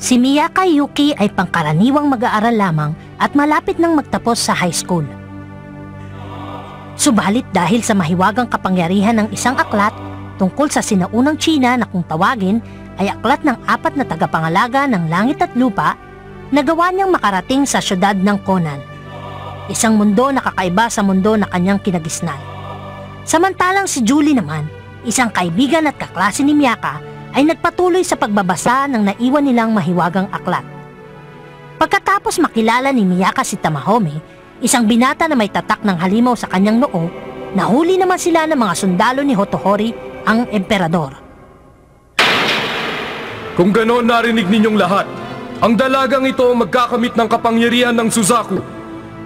Si Miyaka Yuki ay pangkaraniwang mag-aaral lamang at malapit nang magtapos sa high school. Subalit dahil sa mahiwagang kapangyarihan ng isang aklat tungkol sa sinaunang Tsina na kung tawagin ay aklat ng 4 na tagapangalaga ng langit at lupa, nagawa niyang makarating sa syudad ng Conan. Isang mundo na kakaiba sa mundo na kanyang kinagisnan. Samantalang si Julie naman, isang kaibigan at kaklase ni Miyaka, ay nagpatuloy sa pagbabasa ng naiwan nilang mahiwagang aklat. Pagkatapos makilala ni Miyaka si Tamahome, isang binata na may tatak ng halimaw sa kanyang noo, nahuli naman sila ng mga sundalo ni Hotohori, ang emperador. Kung ganoon narinig ninyong lahat, ang dalagang ito magkakamit ng kapangyarihan ng Suzaku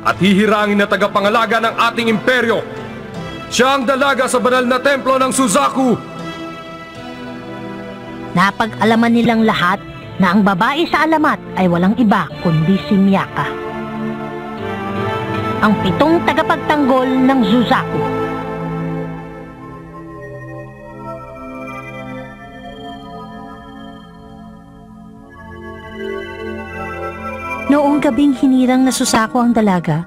at hihirangin na tagapangalaga ng ating imperyo. Siya ang dalaga sa banal na templo ng Suzaku. Napag-alaman nilang lahat na ang babae sa alamat ay walang iba kundi si Miyaka, ang 7 tagapagtanggol ng Suzaku. Noong gabing hinirang na Suzaku ang dalaga,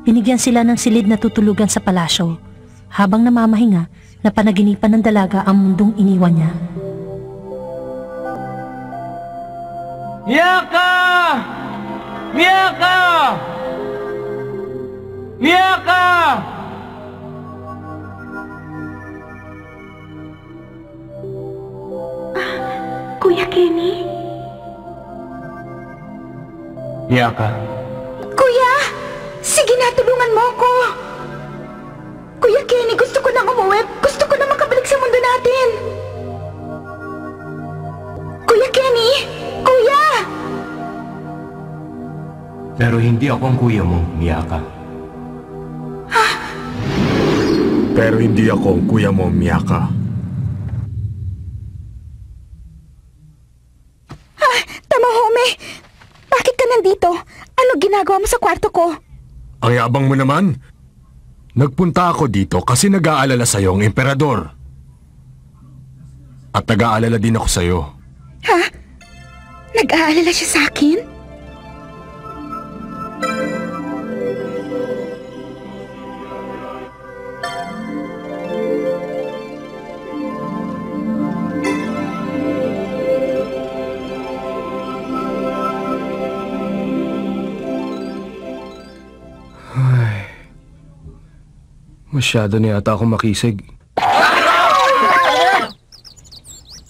binigyan sila ng silid na tutulugan sa palasyo. Habang namamahinga, napanaginipan ng dalaga ang mundong iniwan niya. Miyaka! Miyaka! Miyaka! Kuya Kenny? Miyaka? Kuya! Sige na, tulungan mo ko! Kuya Kenny, gusto ko nang umuwi. Gusto ko na makabalik sa mundo natin. Kuya Kenny! Kuya! Pero hindi ako ang kuya mo, Miyaka. Pero hindi ako ang kuya mo, Miyaka. Tamahome! Bakit ka nandito? Ano ginagawa mo sa kwarto ko? Ang yabang mo naman. Nagpunta ako dito kasi nag-aalala sa'yo ang emperador. At nag-aalala din ako sa'yo. Ha? Nag-aalala siya sa akin? Masyado na yata ako makisig.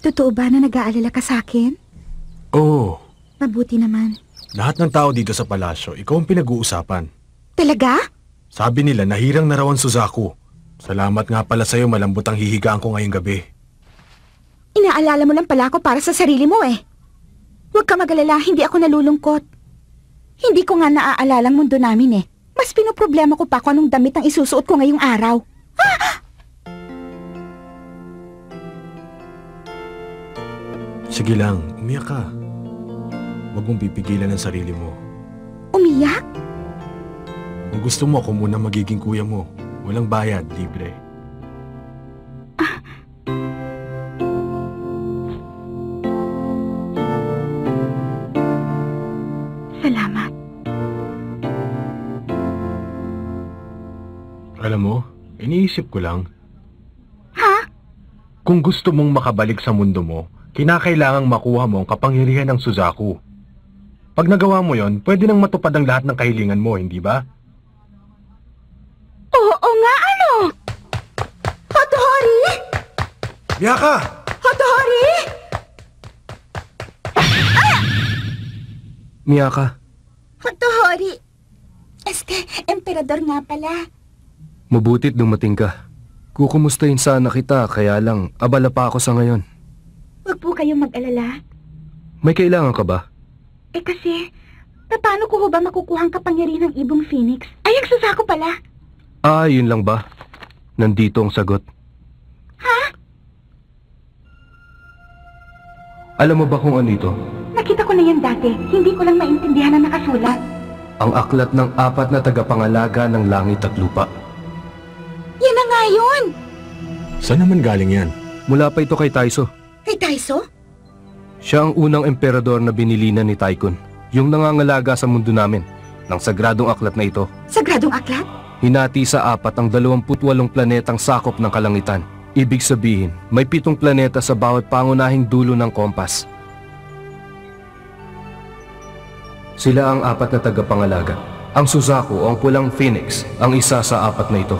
Totoo ba na nag-aalala ka sa akin? Oo. Mabuti naman. Lahat ng tao dito sa palasyo, ikaw ang pinag-uusapan. Talaga? Sabi nila, nahirang na raw ang Suzaku. Salamat nga pala sa'yo, malambot ang hihigaan ko ngayong gabi. Inaalala mo lang pala ako para sa sarili mo eh. Huwag ka mag-alala, hindi ako nalulungkot. Hindi ko nga naaalalang mundo namin eh. Mas pinoproblema ko pa kung anong damit ang isusuot ko ngayong araw. Sige lang, umiyak ka. Huwag mong pipigilan ang sarili mo. Umiyak? Kung gusto mo, ako muna magiging kuya mo. Walang bayad, libre. Salamat. Alam mo, iniisip ko lang. Ha? Kung gusto mong makabalik sa mundo mo, kinakailangang makuha mo ang kapangyarihan ng Suzaku. Pag nagawa mo yon, pwede nang matupad ang lahat ng kahilingan mo, hindi ba? Oo nga, ano? Hotohori! Miyaka! Hotohori! Miyaka, Hotohori! Emperador nga pala. Mabuti't dumating ka. Kukumustahin sana kita, kaya lang abala pa ako sa ngayon. Huwag po kayong mag-alala. May kailangan ka ba? Eh kasi, paano ko ba makukuha ang kapangyarihan ng ibong Phoenix? Ay, ang Suzaku pala. Ah, yun lang ba? Nandito ang sagot. Ha? Alam mo ba kung ano ito? Nakita ko na yan dati. Hindi ko lang maintindihan ang nakasulat. Ang aklat ng 4 na tagapangalaga ng langit at lupa. Yan na nga yun! saan naman galing yan? Mula pa ito kay Taiso. Kay Taiso? Siya ang unang emperador na binilinan ni Tycoon, yung nangangalaga sa mundo namin, ng sagradong aklat na ito. Sagradong aklat? Hinati sa 4 ang 28 planetang sakop ng kalangitan. Ibig sabihin, may 7 planeta sa bawat pangunahing dulo ng kompas. Sila ang 4 na tagapangalaga. Ang Suzaku o ang pulang Phoenix ang isa sa 4 na ito.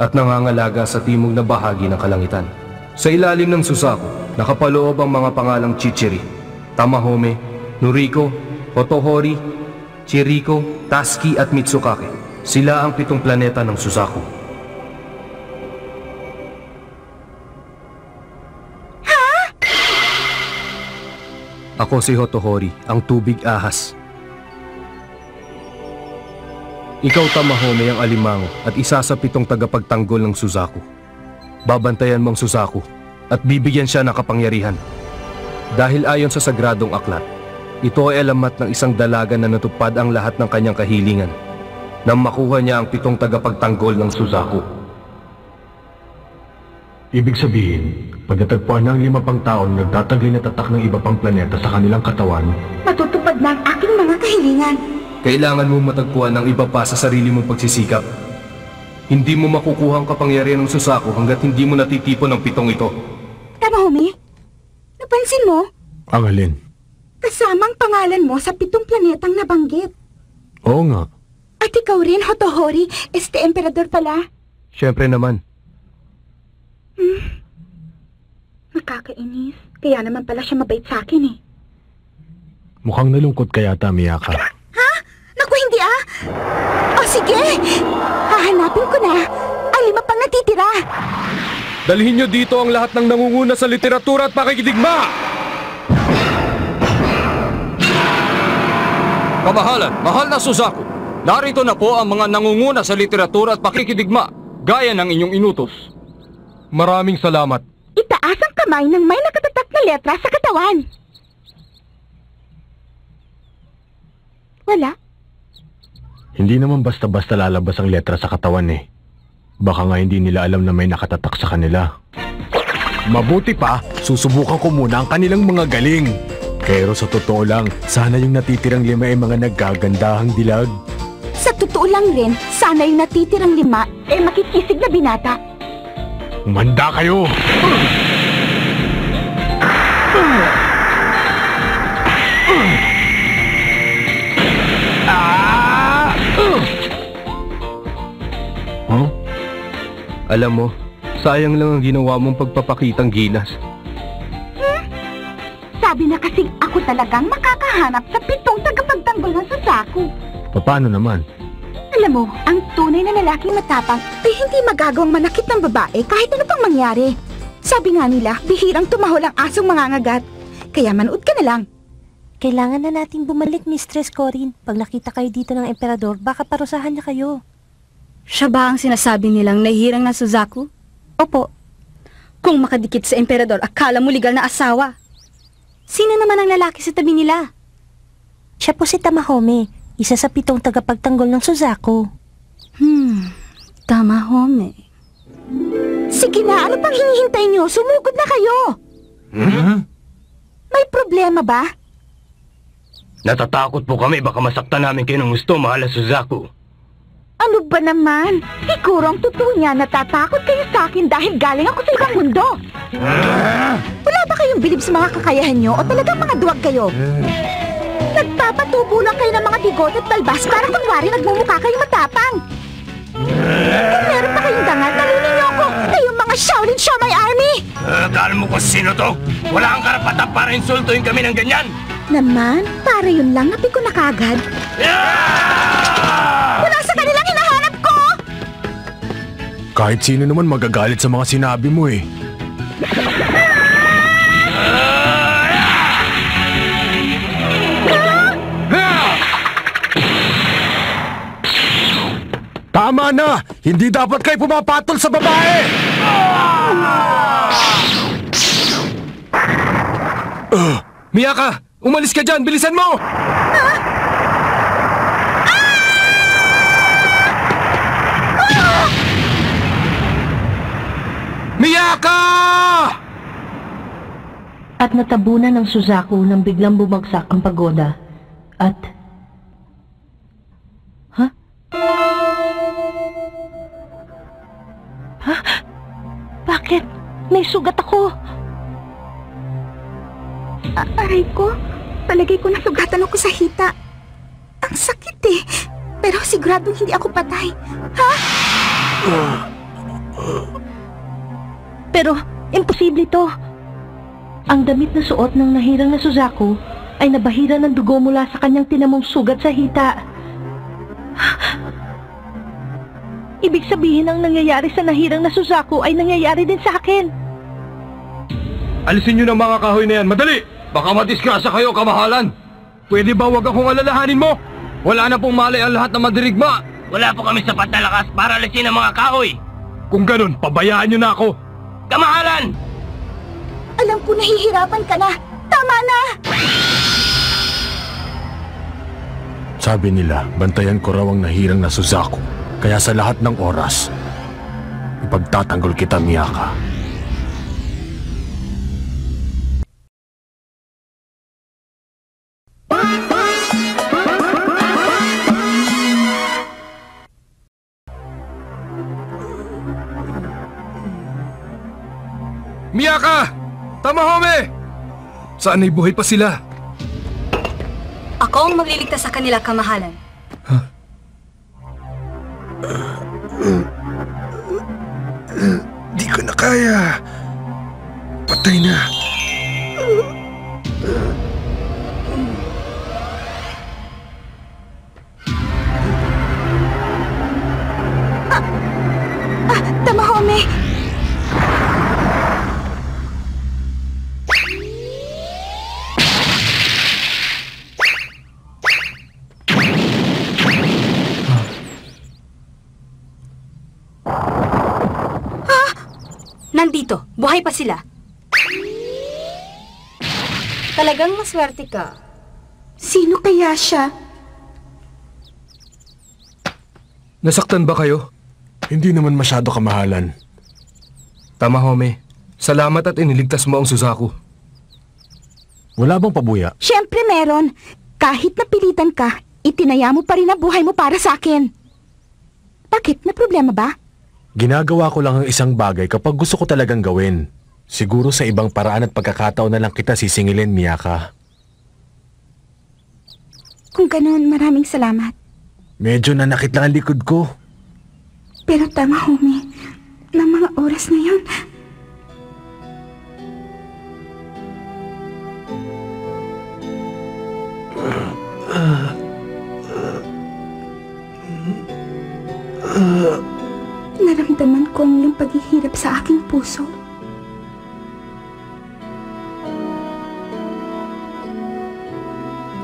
At nangangalaga sa timog na bahagi ng kalangitan. Sa ilalim ng Suzaku, nakapaloob ang mga pangalang Chichiri, Tamahome, Noriko, Hotohori, Chiriko, Taski at Mitsukake. Sila ang 7 planeta ng Suzaku. Ako si Hotohori, ang tubig ahas. Ikaw Tamahome ang alimango at isa sa 7 tagapagtanggol ng Suzaku. Babantayan mo ang Suzaku at bibigyan siya ng kapangyarihan. Dahil ayon sa sagradong aklat, ito ay alamat ng isang dalaga na natupad ang lahat ng kanyang kahilingan nang makuha niya ang 7 tagapagtanggol ng Suzaku. Ibig sabihin, pag natagpuan ng 5 pang taon nagtataglay na tatak ng iba pang planeta sa kanilang katawan, Matutupad na ang aking mga kahilingan. Kailangan mo matagpuan ng iba pa sa sarili mong pagsisikap. Hindi mo makukuha ang kapangyarihan ng Suzaku hanggat hindi mo natitipon ang 7 ito. Tamahome, napansin mo? ang alin? Kasamang pangalan mo sa 7 planetang nabanggit. Oo nga. At ikaw rin, Hotohori, Emperador pala. Siyempre naman. Nakakainis. Kaya naman pala siya mabait sa akin eh. Mukhang nalungkot ka yata, Miyaka. Ha? Naku, hindi ah! O sige! Hahanapin ko na ang 5 pang natitira. Dalhin niyo dito ang lahat ng nangunguna sa literatura at pakikidigma! Kamahalan, mahal na Suzaku, narito na po ang mga nangunguna sa literatura at pakikidigma, gaya ng inyong inutos. Maraming salamat. Itaas ang kamay ng may nakatatak na letra sa katawan. Wala. Hindi naman basta-basta lalabas ang letra sa katawan eh. Baka nga hindi nila alam na may nakatatak sa kanila. Mabuti pa, susubukan ko muna ang kanilang mga galing. Pero sa totoo lang, sana yung natitirang 5 ay mga naggagandahang dilag. Sa totoo lang rin, sana yung natitirang 5 makikisig na binata. Umanda kayo! Huh? Alam mo, sayang lang ang ginawa mong pagpapakitang ginas. Sabi na kasing ako talagang makakahanap sa 7 tagapagtanggol ng Suzaku. Paano naman? Alam mo, ang tunay na lalaking matapang ay hindi magagawang manakit ng babae kahit ano pang mangyari. Sabi nga nila, bihirang tumahol ang asong mangangagat. Kaya manood ka na lang. Kailangan na nating bumalik, Mistress Corin. Pag nakita kayo dito ng emperador, baka parusahan niya kayo. Siya ba ang sinasabi nilang nahihirang na Suzaku? Opo. Kung makadikit sa emperador, akala mo legal na asawa. Sino naman ang lalaki sa tabi nila? Siya po si Tamahome, isa sa 7 tagapagtanggol ng Suzaku. Tamahome. Sige na, ano pang hinihintay nyo? Sumugod na kayo! May problema ba? Natatakot po kami, baka masaktan namin kayo ng gusto, mahal na Suzaku. Ano ba naman? Siguro ang totoo niya, natatakot kayo sa akin dahil galing ako sa ibang mundo. Wala ba kayong bilib sa mga kakayahan nyo o talagang mga duwag kayo? Nagpapatubo lang kayo ng mga bigot at balbas para kunwari nagmumukha kayong matapang. Kung meron pa kayong dangal, talunin niyo ako! Kayong mga Shaolin Shomai Army! Akala mo kung sino to? Wala kang karapatan para insultuin kami ng ganyan! Naman, para yun lang napi ko na kagad. Wala sa kanilang hinahanap ko! Kahit sino naman magagalit sa mga sinabi mo eh. Tama na! Hindi dapat kayo pumapatol sa babae! Miyaka! Umalis ka dyan! Bilisan mo! Miyaka! At natabunan ng Suzaku nang biglang bumagsak ang pagoda. At... Ha? Ha? Bakit? May sugat ako. Aray ko, palagay ko nasugatan ako sa hita. Ang sakit eh. Pero siguradong hindi ako patay. Ha? Pero, imposible to. Ang damit na suot ng nahirang na Suzaku ay nabahira ng dugo mula sa kanyang tinamong sugat sa hita. Ibig sabihin ang nangyayari sa nahirang na Suzaku ay nangyayari din sa akin. Alisin nyo ng mga kahoy na yan, madali! Baka madisgrasya kayo, kamahalan! Pwede ba wag akong alalahanin mo? Wala na pong malay ang lahat na madirigma! Wala po kami sapat na lakas para alisin ang mga kahoy. Kung ganun, pabayaan nyo na ako! Kamahalan! Alam ko nahihirapan ka na. Tama na! Sabi nila, bantayan ko raw ang nahirang na Suzaku. Kaya sa lahat ng oras, ipagtatanggol kita, Miyaka. Miyaka! Tamahome! Saan ay buhay pa sila? Ako ang magliligtas sa kanila, kamahalan. Di ko na kaya. Patay na. Tamahome! Nandito, buhay pa sila. Talagang maswerte ka. Sino kaya siya? Nasaktan ba kayo? Hindi naman masyado, kamahalan. Tamahome, salamat at iniligtas mo ang Suzaku. Wala bang pabuya? Siyempre meron. Kahit napilitan ka, itinaya mo pa rin ang buhay mo para sa akin. Bakit? May problema ba? Ginagawa ko lang ang isang bagay kapag gusto ko talagang gawin. Siguro sa ibang paraan at pagkakataon na lang kita sisingilin, Miyaka. Kung ganoon, maraming salamat. Medyo nanakit lang ang likod ko. Pero Tamahome, ng mga oras na yun, naramdaman ko ang iyong paghihirap sa aking puso.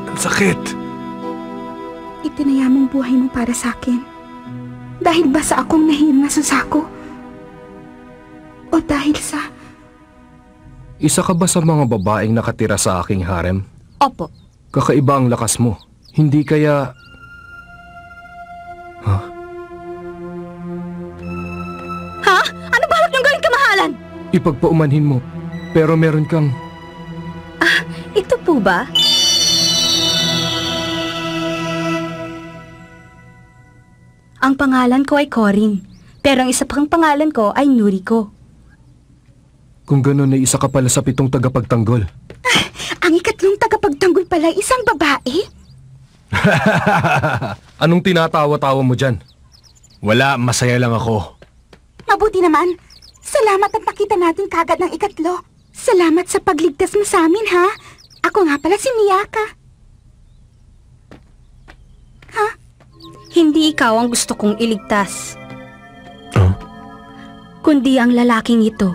Ang sakit. Itinaya mong buhay mo para sa akin. Dahil ba sa akong nahirang na Suzaku? O dahil sa... Isa ka ba sa mga babaeng nakatira sa aking harem? Opo. Kakaiba ang lakas mo. Hindi kaya... Ha? Ano balak niyong gawin, kamahalan? Ipagpaumanhin mo. Pero meron kang... Ito po ba? Ang pangalan ko ay Corin, pero ang isa pang pangalan ko ay Noriko. Kung gano'n ay isa ka pala sa 7 tagapagtanggol. Ang ikatlong tagapagtanggol pala ay isang babae? Anong tinatawa-tawa mo dyan? Wala, masaya lang ako. Mabuti naman. Salamat at nakita natin kagad ng ikatlo. Salamat sa pagligtas mo sa amin, ha? Ako nga pala si Miyaka. Ha? Hindi ikaw ang gusto kong iligtas. Huh? Kundi ang lalaking ito.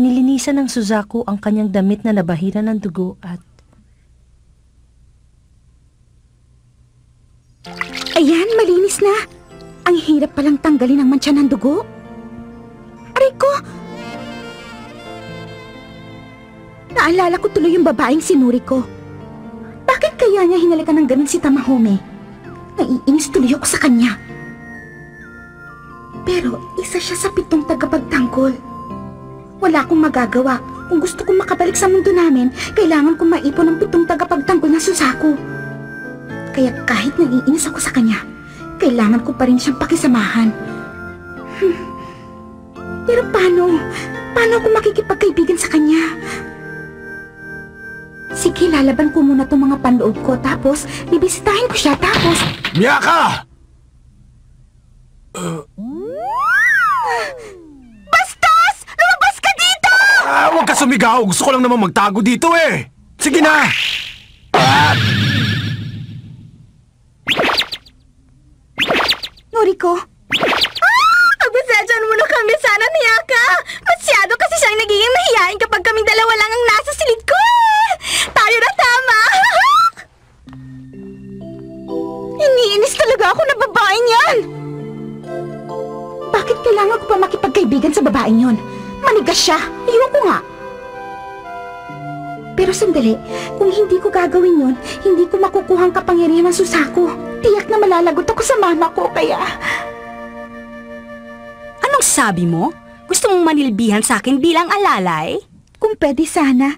Nilinisan ng Suzaku ang kanyang damit na nabahira ng dugo at... Ayan, malinis na. Ang hirap palang tanggalin ang mantsa ng dugo. Aray ko! Naalala ko tuloy yung babaeng sinuri ko. Bakit kaya niya hinalikan ng ganun si Tamahome? Naiinis tuloy ako sa kanya. Pero isa siya sa 7 tagapagtanggol. Wala akong magagawa. Kung gusto kong makabalik sa mundo namin, kailangan kong maipon ng 7 tagapagtanggol na Suzaku. Kaya kahit naiinis ako sa kanya, kailangan ko pa rin siyang pakisamahan. Pero paano? Paano ako makikipagkaibigan sa kanya? Sige, lalaban ko muna itong mga panloob ko, tapos bibisitahin ko siya, tapos... Miyaka! Bastos! Lumabas ka dito! Huwag ka sumigaw. Gusto ko lang naman magtago dito eh. Sige na! Noriko? Pagpasensyahan mo na kami sana, Miyaka! Masyado kasi siyang nagiging mahihain kapag kaming dalawa lang ang nasa silid ko eh! Tayo na tama! Iniinis talaga ako na babaeng yan! Bakit kailangan ko pa makipagkaibigan sa babaeng yon? Manigas siya! Ayoko nga! Pero sandali, kung hindi ko gagawin yon, hindi ko makukuha ang kapangyarihan ng Suzaku. Tiyak na malalagot ako sa mama ko, kaya... Anong sabi mo? Gusto mong manilbihan sa akin bilang alalay? Kung pwede sana.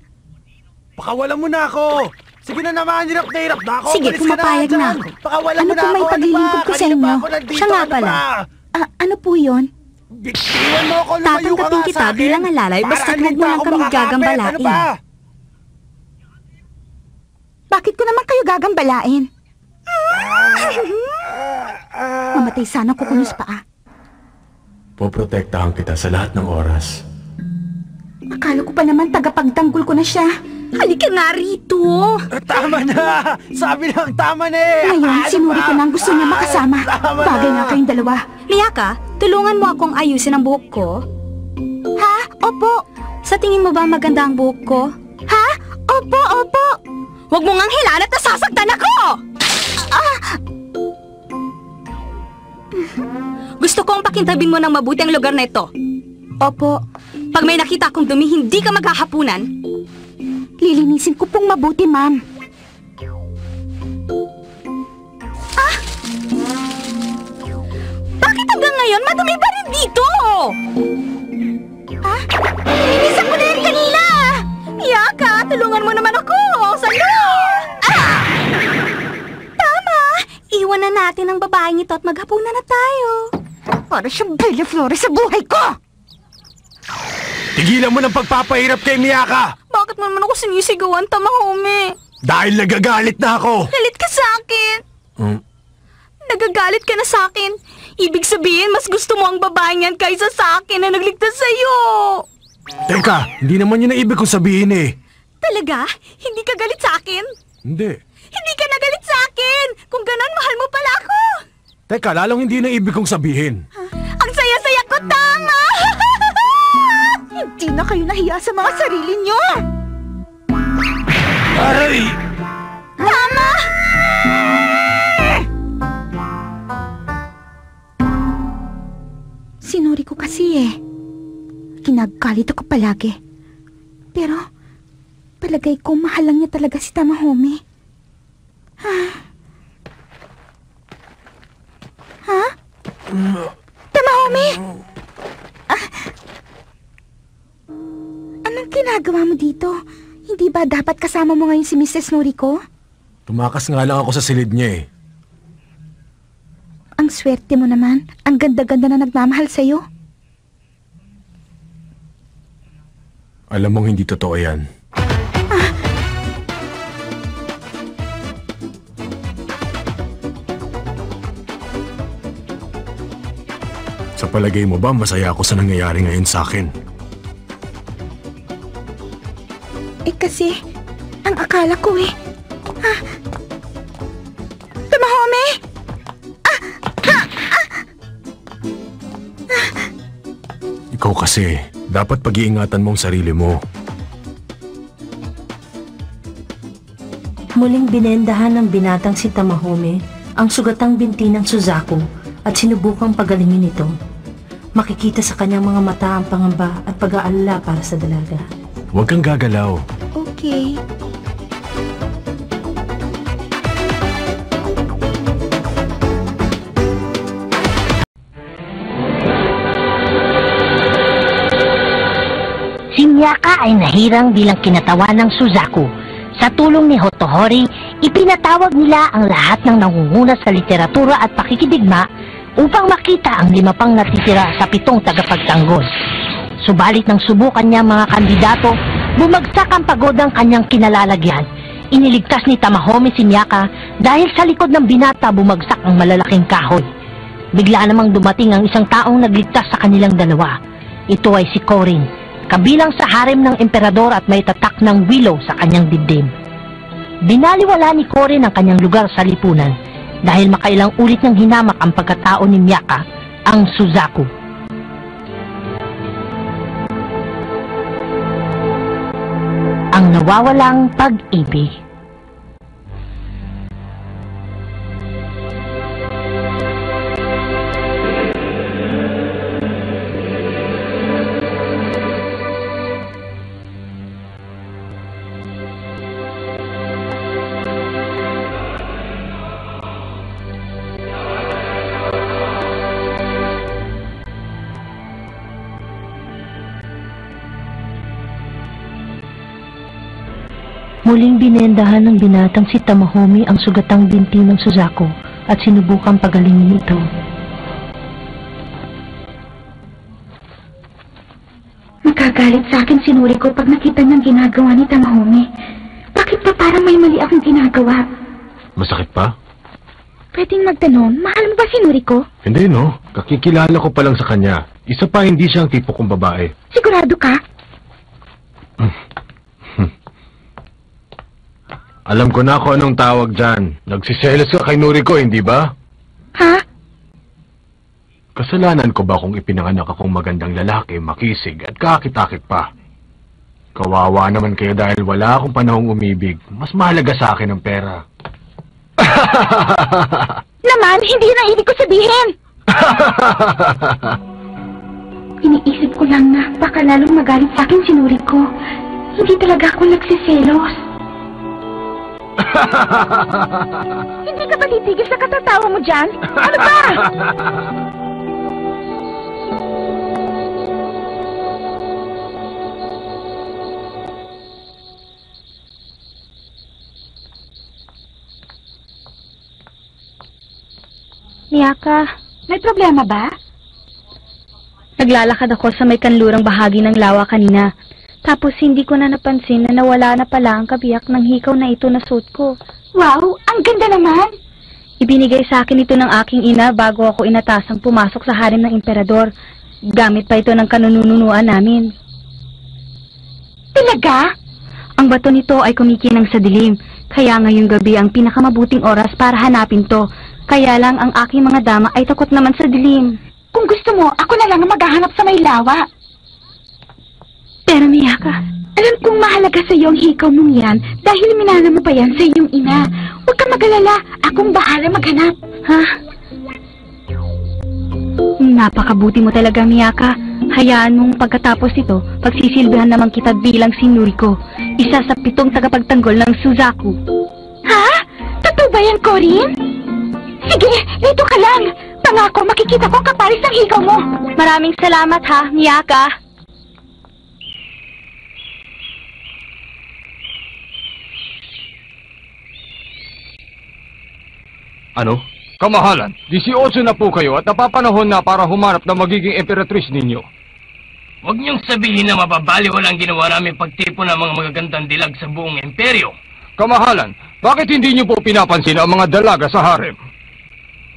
Pakawalan mo na ako! Sige na naman, hirap na ako! Sige, Umalis ka pumapayag na ako. Pakawalan Ano mo na po ako! may paglilingkod ko sa inyo? Siya nga pala. Ano po yon? Bitiwan mo ako, lumayo ka Tatanggapin nga kita sa akin! bilang alalay Para basta't hindi huwag mo pa lang ako kami makakapit. gagambalain. Ano ba? Bakit ko naman kayo gagambalain? Mamatay sana ko kunis paa. Poprotektahan kita sa lahat ng oras. Akala ko pa naman tagapagtanggol ko na siya. Halika nga rito! Tama na! Sabi lang, tama na eh! Ngayon, sinuri ko na ang gusto niya makasama. Bagay nga kayong dalawa. Miyaka, tulungan mo akong ayusin ang buhok ko. Ha? Opo. Sa tingin mo ba maganda ang buhok ko? Ha? Opo, opo. Huwag mo ngang hilaan at nasasaktan ako! Gusto kong pakintabing mo ng mabuti ang lugar na ito. Opo. Pag may nakita akong dumi, hindi ka maghahapunan. Lilinisin ko pong mabuti, ma'am. Bakit hanggang ngayon madumi pa rin dito? Lilinisan ko na yan kanina! Miyaka, tulungan mo naman ako! Salo! Tama! Iwan na natin ang babaeng ito at maghapunan na tayo. Para siyang Bella Flores sa buhay ko! Tigilan mo ng pagpapahirap kay Miyaka! Bakit mo naman ako sinisigawan, Tamahome? Dahil nagagalit na ako! Galit ka sa akin! Hmm? Nagagalit ka na sa akin. Ibig sabihin, mas gusto mo ang babaeng yan kaysa sa akin na nagligtas sa'yo. Teka, hindi naman yun ang ibig kong sabihin eh. Talaga? Hindi ka galit sa akin? Hindi. Hindi ka nagalit sa akin! Kung ganon, mahal mo pala ako! Teka, lalong hindi yun ang ibig kong sabihin. Ang saya-saya ko, tama! Hindi na kayo nahiya sa mga sarili niyo! Aray! Tama! Sinuri ko kasi eh. Kinagalit ako palagi. Pero, palagay ko mahal lang niya talaga si Tamahome. Ha? Tamahome! Anong ginagawa mo dito? Hindi ba dapat kasama mo ngayon si Mrs. Noriko? Tumakas nga lang ako sa silid niya eh. Ang swerte mo naman. Ang ganda-ganda na nagmamahal sa'yo. Alam mong hindi totoo yan. Sa palagay mo ba masaya ako sa nangyayari ngayon sa akin? Eh kasi, ang akala ko eh. Tamahome! Ikaw kasi, dapat pag-iingatan mo ang sarili mo. Muling binendahan ng binatang si Tamahome ang sugatang binti ng Suzaku at sinubukang pagalingin ito. Makikita sa kanyang mga mata ang pangamba at pag-aalala para sa dalaga. Huwag kang gagalaw. Miyaka ay nahirang bilang kinatawan ng Suzaku. Sa tulong ni Hotohori, ipinatawag nila ang lahat ng nangunguna sa literatura at pakikidigma upang makita ang 5 pang natitira sa 7 tagapagtanggol. Subalit nang subukan niya mga kandidato, bumagsak ang pagodang kanyang kinalalagyan. Iniligtas ni Tamahome si Miyaka dahil sa likod ng binata bumagsak ang malalaking kahoy. Bigla namang dumating ang isang taong nagligtas sa kanilang dalawa. Ito ay si Korin, kabilang sa harem ng emperador at may tatak ng willow sa kanyang dibdib. Binaliwala ni Korin ang kanyang lugar sa lipunan dahil makailang ulit ng hinamak ang pagkatao ni Miyaka, ang Suzaku. Ang nawawalang pag-ibig. Muling binendahan ng binatang si Tamahome ang sugatang binti ng Suzaku at sinubukang pagalingin ito. Magagalit sa akin si Noriko pag nakita niyang ginagawa ni Tamahome. Bakit pa parang may mali akong ginagawa? Masakit pa? Pwedeng magtanong, mahal mo ba si Noriko? Hindi, no. Kakikilala ko pa lang sa kanya. Isa pa, hindi siya ang tipo kong babae. Sigurado ka? Alam ko na kung anong tawag dyan. Nagsiselos ka kay Noriko, hindi ba? Ha? Kasalanan ko ba kung ipinanganak akong magandang lalaki, makisig at kakit-akit pa? Kawawa naman kayo dahil wala akong panahong umibig. Mas mahalaga sa akin ang pera. Naman, hindi na ibig ko sabihin! Iniisip ko lang na baka lalong magalit sa akin si Noriko. Hindi talaga ako nagsiselos. Hindi ka ba titigil sa katatawa mo dyan? Ano ba? Miyaka, May problema ba? naglalakad ako sa may kanlurang bahagi ng lawa kanina. Tapos hindi ko na napansin na nawala na pala ang kabiyak ng hikaw na ito na suot ko. Wow, ang ganda naman! Ibinigay sa akin ito ng aking ina bago ako inatasang pumasok sa harem ng emperador. Gamit pa ito ng kanununuan namin. Talaga? Ang bato nito ay kumikinang sa dilim, kaya ngayong gabi ang pinakamabuting oras para hanapin to. Kaya lang ang aking mga dama ay takot naman sa dilim. Kung gusto mo, ako na lang ang maghahanap sa may lawa. Pero Miyaka, Alam kong mahalaga sa iyo ang hikaw mong yan dahil minana mo pa yan sa iyong ina. Huwag kang mag-alala, akong bahala maghanap. ha? Napakabuti mo talaga, Miyaka. Hayaan mong pagkatapos nito, pagsisilbihan naman kita bilang si Noriko, isa sa 7 tagapagtanggol ng Suzaku. Ha? Totoo ba yan, Korin? Sige, dito ka lang. Pangako, makikita ko kaparis ng hikaw mo. Maraming salamat ha, Miyaka. Ano? Kamahalan, 18 na po kayo at napapanahon na para humanap na magiging emperatris ninyo. Huwag niyong sabihin na mababaliwala ang ginawa namin pagtipo ng mga magagandang dilag sa buong imperyo. Kamahalan, bakit hindi niyo po pinapansin ang mga dalaga sa harem?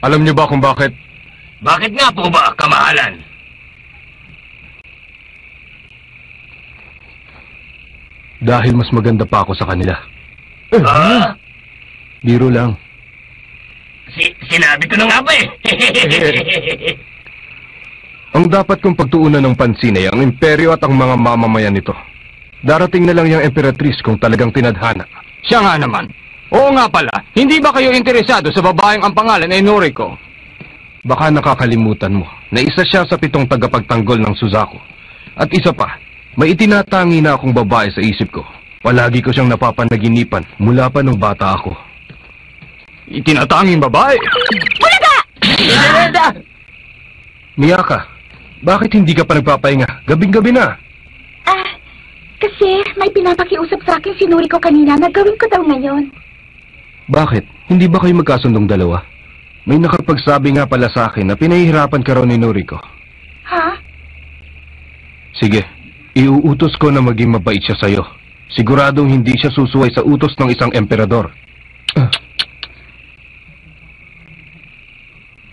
Alam niyo ba kung bakit? Bakit nga po ba, kamahalan? Dahil mas maganda pa ako sa kanila. Ah? Biro lang. Sinabi ko na nga ba eh. Ang dapat kong pagtuunan ng pansin ay ang imperyo at ang mga mamamayan nito. Darating na lang yung emperatris kung talagang tinadhana. Siya nga naman. Oo nga pala, hindi ba kayo interesado sa babaeng ang pangalan ay Noriko? Baka nakakalimutan mo na isa siya sa 7 tagapagtanggol ng Suzaku. At isa pa, may itinatangi na akong babae sa isip ko. Palagi ko siyang napapanaginipan mula pa nung bata ako. Itinatanging babae? Imelda! Miyaka, bakit hindi ka pa nagpapahinga? Gabing-gabi na. Kasi may pinapakiusap sa akin si Noriko kanina na gawin ko daw ngayon. Bakit? Hindi ba kayo magkasundong dalawa? May nakapagsabi nga pala sa akin na pinahihirapan ka raw ni Noriko. Ha? Sige, iuutos ko na maging mabait siya sa'yo. Siguradong hindi siya susuway sa utos ng isang emperador.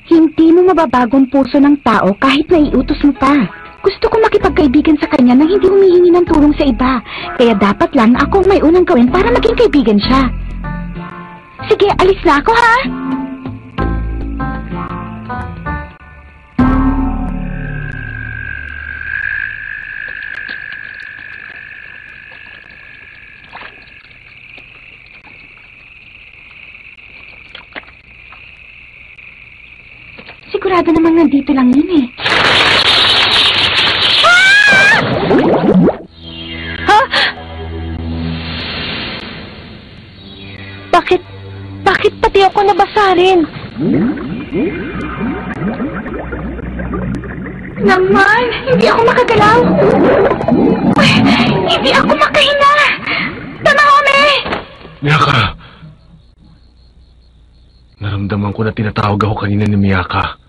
Hindi mo mababagong puso ng tao kahit naiutos mo pa. Gusto ko makipagkaibigan sa kanya nang hindi humihingi ng tulong sa iba. Kaya dapat lang ako may unang gawin para maging kaibigan siya. Sige, alis na ako ha? Sigurado namang nandito lang yun eh. Ha? Bakit pati ako nabasarin? Naman, hindi ako makagalaw. Ay, hindi ako makahinga. Tamahome! Miyaka! Naramdaman ko na tinatawag ako kanina ni Miyaka.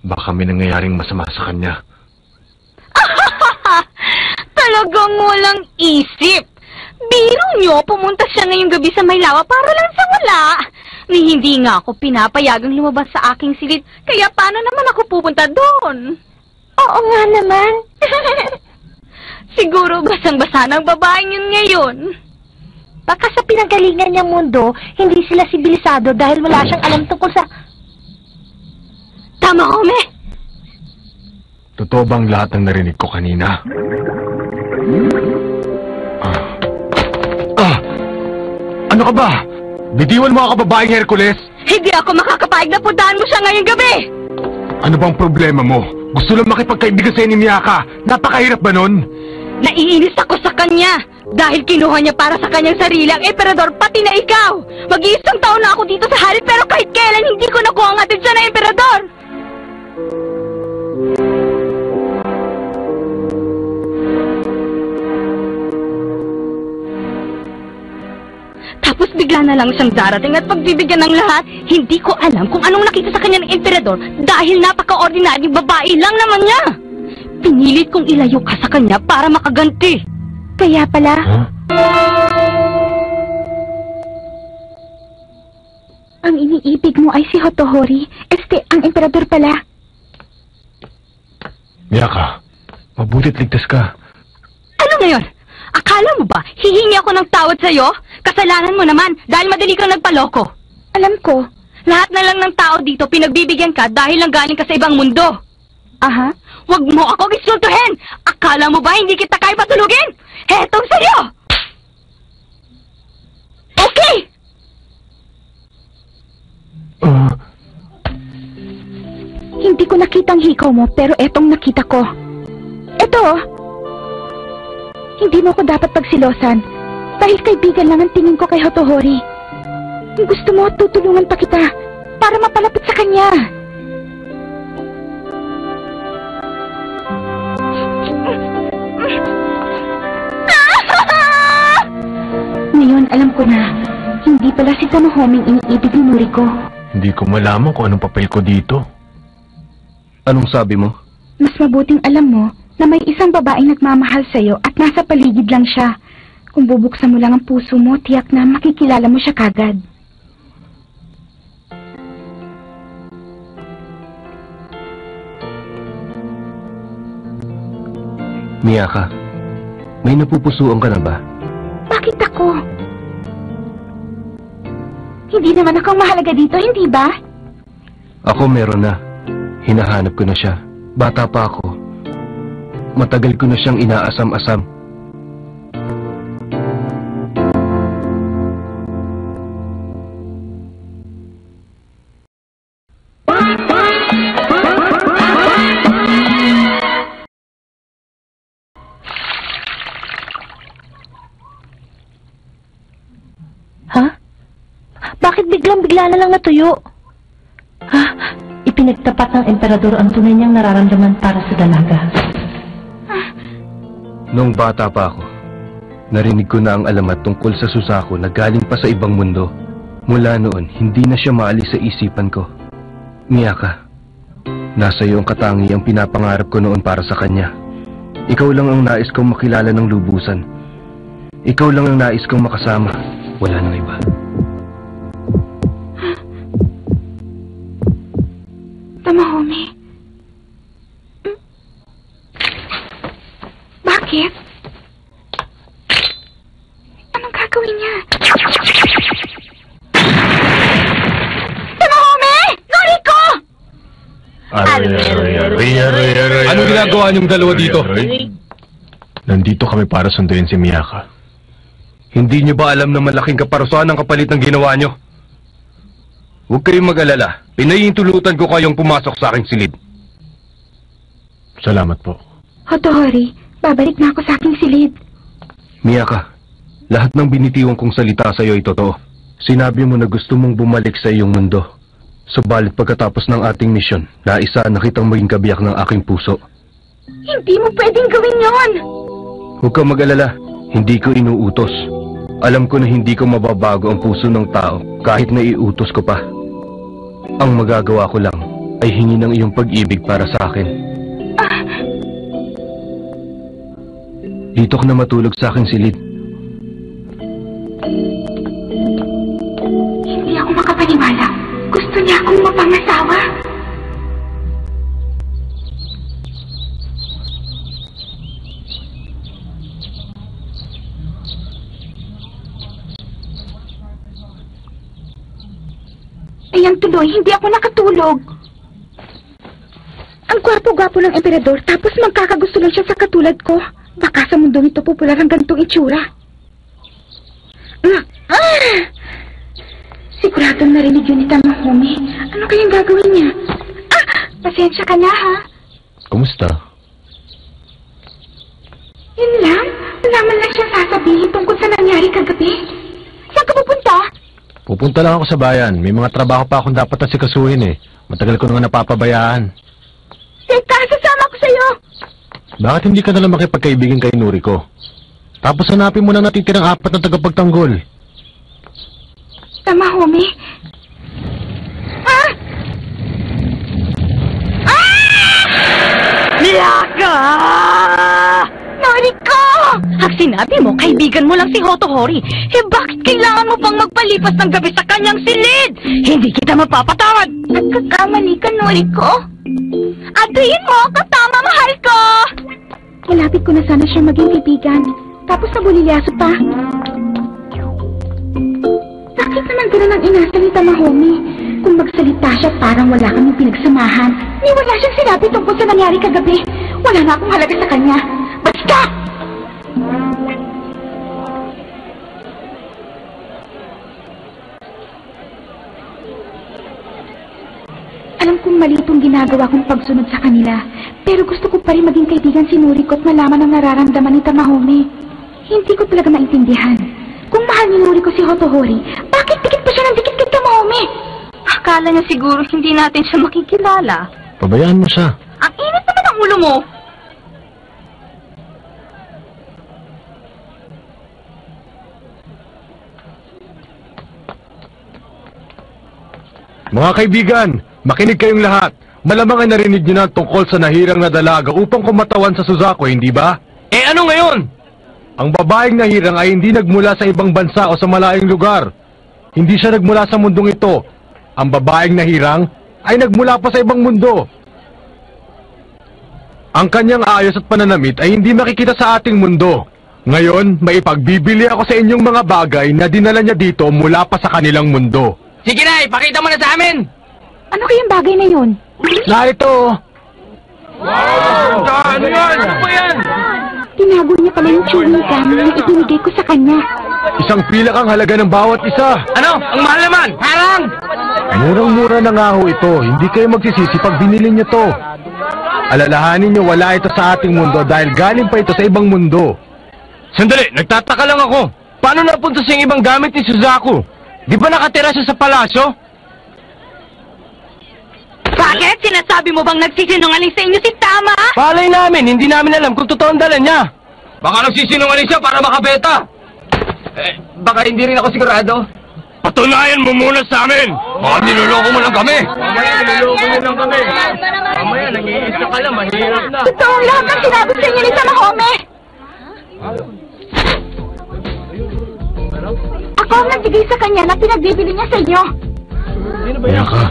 Baka may nangyayaring masama sa kanya. Talagang walang isip. Biro nyo, pumunta siya ngayong gabi sa Maylawa para lang sa wala. Ni hindi nga ako pinapayagang lumabas sa aking silid, kaya paano naman ako pupunta doon? Oo nga naman. Siguro basang-basa ng babaeng yun ngayon. Baka sa pinagalingan niyang mundo, hindi sila sibilisado dahil wala siyang alam tungkol sa... Tama, Home! Totoo bang lahat ng narinig ko kanina? Ano ka ba? Bitiwan mo ako, babaeng Hercules! Hindi ako makakapayag na puntahan mo siya ngayong gabi! Ano bang problema mo? Gusto lang makipagkaibigan sa'yo ni Miyaka. Napakahirap ba nun? Naiinis ako sa kanya dahil kinuha niya para sa kanyang sarili ang emperador pati na ikaw. Mag-iisang taon na ako dito sa hari pero kahit kailan hindi ko nakuha ang atensyon ng emperador. Tapos bigla na lang siyang darating at pagbibigyan ng lahat. Hindi ko alam kung anong nakita sa kanya ng emperador dahil napaka-ordinaryong babae lang naman niya. Pinilit kong ilayo ka sa kanya para makaganti. Kaya pala... Huh? Ang iniibig mo ay si Hotohori. Ang emperador pala. Miyaka, mabuti't ligtas ka. Ano ngayon? Akala mo ba hihingi ako ng tawad sa'yo? Kasalanan mo naman dahil madali kang nagpaloko. Alam ko. Lahat na lang ng tao dito pinagbibigyan ka dahil lang galing ka sa ibang mundo. Aha. Huwag mo ako gisultuhin! Akala mo ba hindi kita kaya patulugin? Hetong sa'yo! Okay! Hindi ko nakitang hikaw mo, pero etong nakita ko. Eto! Hindi mo ko dapat pagsilosan. Dahil kaibigan lang ang tingin ko kay Hotohori. Kung gusto mo, tutulungan pa kita para mapalapit sa kanya. Ngayon, alam ko na, hindi pala si Tamahoming iniibig ni Noriko. Hindi ko malaman kung anong papel ko dito. Anong sabi mo? Mas mabuting alam mo na may isang babaeng nagmamahal sa'yo at nasa paligid lang siya. Kung bubuksan mo lang ang puso mo, tiyak na makikilala mo siya kagad. Miyaka, may napupusuan ka na ba? Bakit ako? Hindi naman ako mahalaga dito, hindi ba? Ako meron na. Hinahanap ko na siya. Bata pa ako. Matagal ko na siyang inaasam-asam. Bakit biglang-bigla na lang natuyo? Ipinagtapat ng emperador ang tunay niyang nararamdaman para sa dalaga. Noong bata pa ako, narinig ko na ang alamat tungkol sa Suzaku na galing pa sa ibang mundo. Mula noon, hindi na siya maalis sa isipan ko. Miyaka, nasa iyo ang katangiang pinapangarap ko noon para sa kanya. Ikaw lang ang nais kong makilala ng lubusan. Ikaw lang ang nais kong makasama. Wala nang iba. Tamahome. Bakit? Anong gagawin niya? Tamahome! Noriko! Ano ginagawa niyong dalawa dito? Nandito kami para sunduin si Miyaka. Hindi niyo ba alam na malaking kaparusahan ang kapalit ng ginawa niyo? Huwag kayong mag-alala. Pinahihintulutan ko kayong pumasok sa aking silid. Salamat po. Hotohori, babalik na ako sa aking silid. Miyaka, lahat ng binitiwan kong salita sa iyo ay totoo. Sinabi mo na gusto mong bumalik sa iyong mundo. Subalit pagkatapos ng ating misyon, naisa na kitang maging kabiyak ng aking puso. Hindi mo pwedeng gawin yon! Huwag kang mag-alala. Hindi ko inuutos. Alam ko na hindi ko mababago ang puso ng tao kahit na iutos ko pa. Ang magagawa ko lang ay hingi ng iyong pag-ibig para sa akin. Dito ka na matulog sa aking silid. Hindi ako makapaniwala. Gusto niya akong mapangasawa. Ayan tuloy, hindi ako nakatulog. Ang gwapo-gwapo ng emperador, tapos magkakagusto lang siya sa katulad ko. Baka sa mundong ito popular ang ganitong itsura. Siguradong narinig yun ni Tamahome. Ano kayang gagawin niya? Pasensya ka na, ha? Kumusta? Yun lang? Wala man lang siya sasabihin tungkol sa nangyari kagabi. Saan ka pupunta? Pupunta lang ako sa bayan. May mga trabaho pa akong dapat asikasuhin eh. Matagal ko na nga napapabayaan. Teka, sasama ko sa'yo. Bakit hindi ka nalang makipagkaibigan kay Noriko? Tapos hanapin mo na natitirang 4 na tagapagtanggol. Tamahome? Miyaka! Noriko! Ang sinabi mo, kaibigan mo lang si Hotohori. Bakit kailangan mo pang magpalipas ng gabi sa kanyang silid? Hindi kita mapapatawad! Nagkakamali ka, Noriko. Atuyin mo ako, tama, mahal ko! Malapit ko na sana siya maging kaibigan. Tapos nabulilyaso pa. Bakit naman ganun ang inasal ni Tamahome? Kung magsalita siya, parang wala kaming pinagsamahan. Ni wala siyang sinabi tungkol sa nangyari kagabi. Wala na akong halaga sa kanya. Basta! Alam kong mali itong ginagawa kong pagsunod sa kanila, pero gusto ko pa rin maging kaibigan si Noriko at malaman ang nararamdaman ni Tamahome. Hindi ko talaga maintindihan. Kung mahal ni Noriko si Hotohori, bakit dikit pa siya ng dikit kay Tamahome? Akala niya siguro hindi natin siya makikilala. Pabayaan mo siya. Ang init naman ang ulo mo! Mga kaibigan, makinig kayong lahat. Malamang ay narinig niyo na tungkol sa nahirang na dalaga upang kumatawan sa Suzaku, hindi ba? Ano ngayon? Ang babaeng nahirang ay hindi nagmula sa ibang bansa o sa malayong lugar. Hindi siya nagmula sa mundong ito. Ang babaeng nahirang ay nagmula pa sa ibang mundo. Ang kanyang ayos at pananamit ay hindi makikita sa ating mundo. Ngayon, maipagbibili ako sa inyong mga bagay na dinala niya dito mula pa sa kanilang mundo. Sige na, ipakita mo na sa amin! Ano kayang bagay na yun? Na ito! Ano yan? Ano po yan? Tinago niya pala yung chewing gum na ibinigay ko sa kanya. Isang pilak ang halaga ng bawat isa. Ano? Ang mahal naman! Harang! Murang-mura na nga ho ito. Hindi kayo magsisisi pag binili niyo to. Alalahanin niyo wala ito sa ating mundo dahil galing pa ito sa ibang mundo. Sandali, nagtataka lang ako. Paano napunta sa ibang gamit ni Suzaku? Di ba nakatira siya sa palasyo? Bakit? Sinasabi mo bang nagsisinungaling sa inyo si Tama? Palay namin, hindi namin alam kung totoo ang dala niya. Baka nagsisinungaling siya para makabeta. Baka hindi rin ako sigurado. Patunayan mo muna sa amin! Baka niloloko mo lang kami! Mamaya, nag-iisa ka lang, mahirap na. Totoo ang lahat ng sinabi sa inyo ni Tamahome! Ako ang nagbigay sa kanya na pinagbibili niya sa inyo. Miyaka,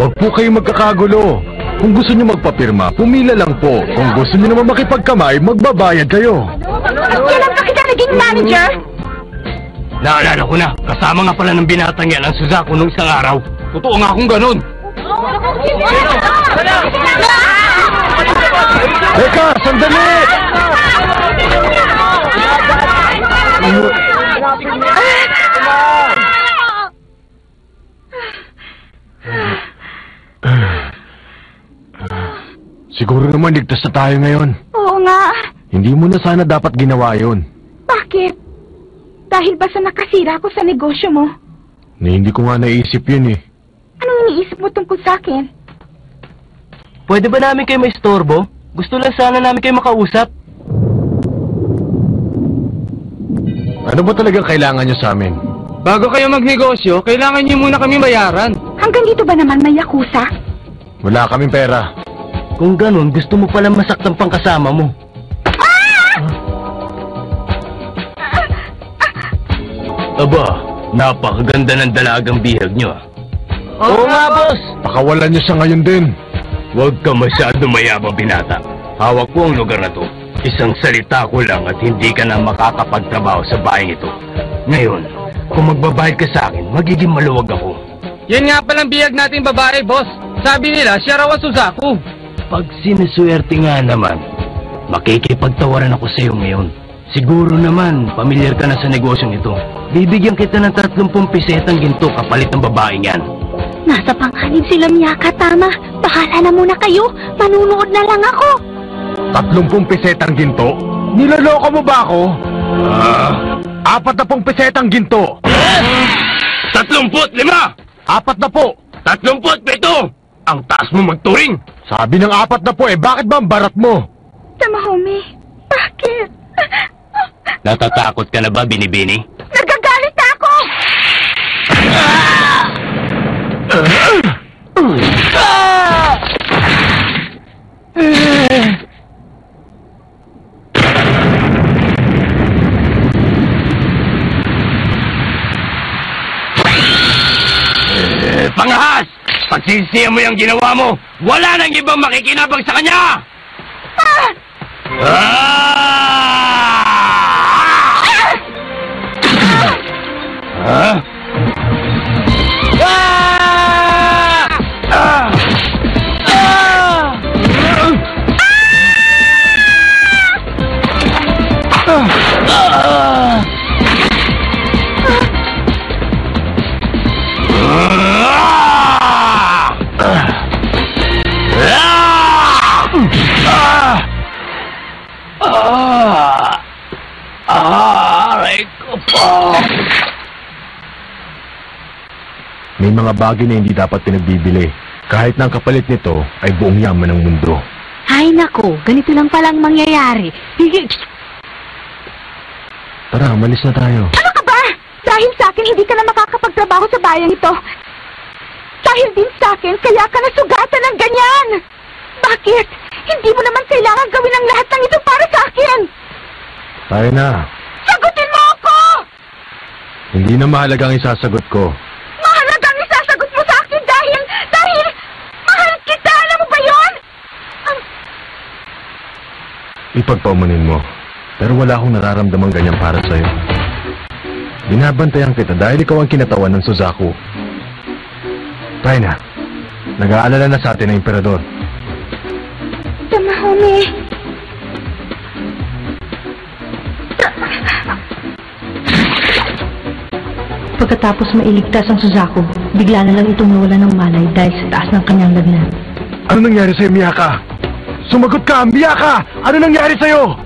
huwag po kayo magkakagulo. Kung gusto niyo magpapirma, pumila lang po. Kung gusto niyo naman makipagkamay, magbabayad kayo. At kailan pa kita naging manager? Naalala ko na, kasama nga pala ng binatang yan ang Suzaku nung isang araw. Totoo nga akong ganun. Teka, sandali! Siguro naman ligtas na tayo ngayon. Oo nga. Hindi mo na sana dapat ginawa yun. Bakit? Dahil ba sa nakasira ko sa negosyo mo? Hindi ko nga naisip yun eh. Anong iniisip mo tungkol sa akin? Pwede ba namin kayo maistorbo? Gusto lang sana namin kayo makausap. Ano ba talagang kailangan nyo sa amin? Bago kayo magnegosyo, kailangan niyo muna kami bayaran. Hanggang dito ba naman may yakuza? Wala kaming pera. Kung ganun, gusto mo palang masaktan pang kasama mo. Aba, napakaganda ng dalagang bihag niyo ah. Oo nga, boss! Pakawalan nyo siya ngayon din. Huwag ka masyado mayabang binata. Hawak ko ang lugar na to. Isang salita ko lang at hindi ka na makakapagtrabaho sa bahay ito. Ngayon, kung magbabayad ka sa akin, magiging maluwag ako. Yan nga palang bihag natin babae, boss. Sabi nila, siya raw ang Suzaku. Pag sinuswerte nga naman, makikipagtawaran ako sa iyo ngayon. Siguro naman, pamilyar ka na sa negosyong ito. Bibigyan kita ng 30 pesetang ginto kapalit ng babaeng yan. Nasa panganib sila, Miyaka, tama. Bahala na muna kayo. Manunood na lang ako. 30 pesetang ginto? Niloloko mo ba ako? 40 pesetang ginto! 35! 37! Ang taas mo magturing! Sabi ng 40 bakit ba ang barat mo? Tamahome, bakit? Natatakot ka na ba, Binibini? Nagagalit na ako! Pangahas! Pagsisiya mo yung ginawa mo, wala nang ibang makikinabang sa kanya! Aray ko po! May mga bagay na hindi dapat pinagbibili. Kahit na ang kapalit nito ay buong yaman ng mundo. Ay nako, ganito lang palang mangyayari. Tara, malis na tayo. Ano ka ba? Dahil sa akin, hindi ka na makakapagtrabaho sa bayang ito. Dahil din sa akin, kaya ka nasugatan ng ganyan. Bakit? Hindi mo naman kailangan gawin ang lahat ng ito para sa akin. Tayo na. Sagutin mo ako! Hindi na mahalaga ang isasagot ko. Mahalagang isasagot mo sa akin dahil mahal kita. Alam mo ba yun? Ipagpaumanin mo. Pero wala akong nararamdamang ganyan para sa'yo. Binabantayan kita dahil ikaw ang kinatawan ng Suzaku. Tayo na. Nag-aalala na sa atin ang emperador. Tamahome. Pagkatapos mailigtas ang Suzaku, bigla na lang itong nawala ng malay dahil sa taas ng kanyang lagnat. Ano nangyari sa'yo, Miyaka? Sumagot ka, Miyaka! Ano nangyari sa'yo?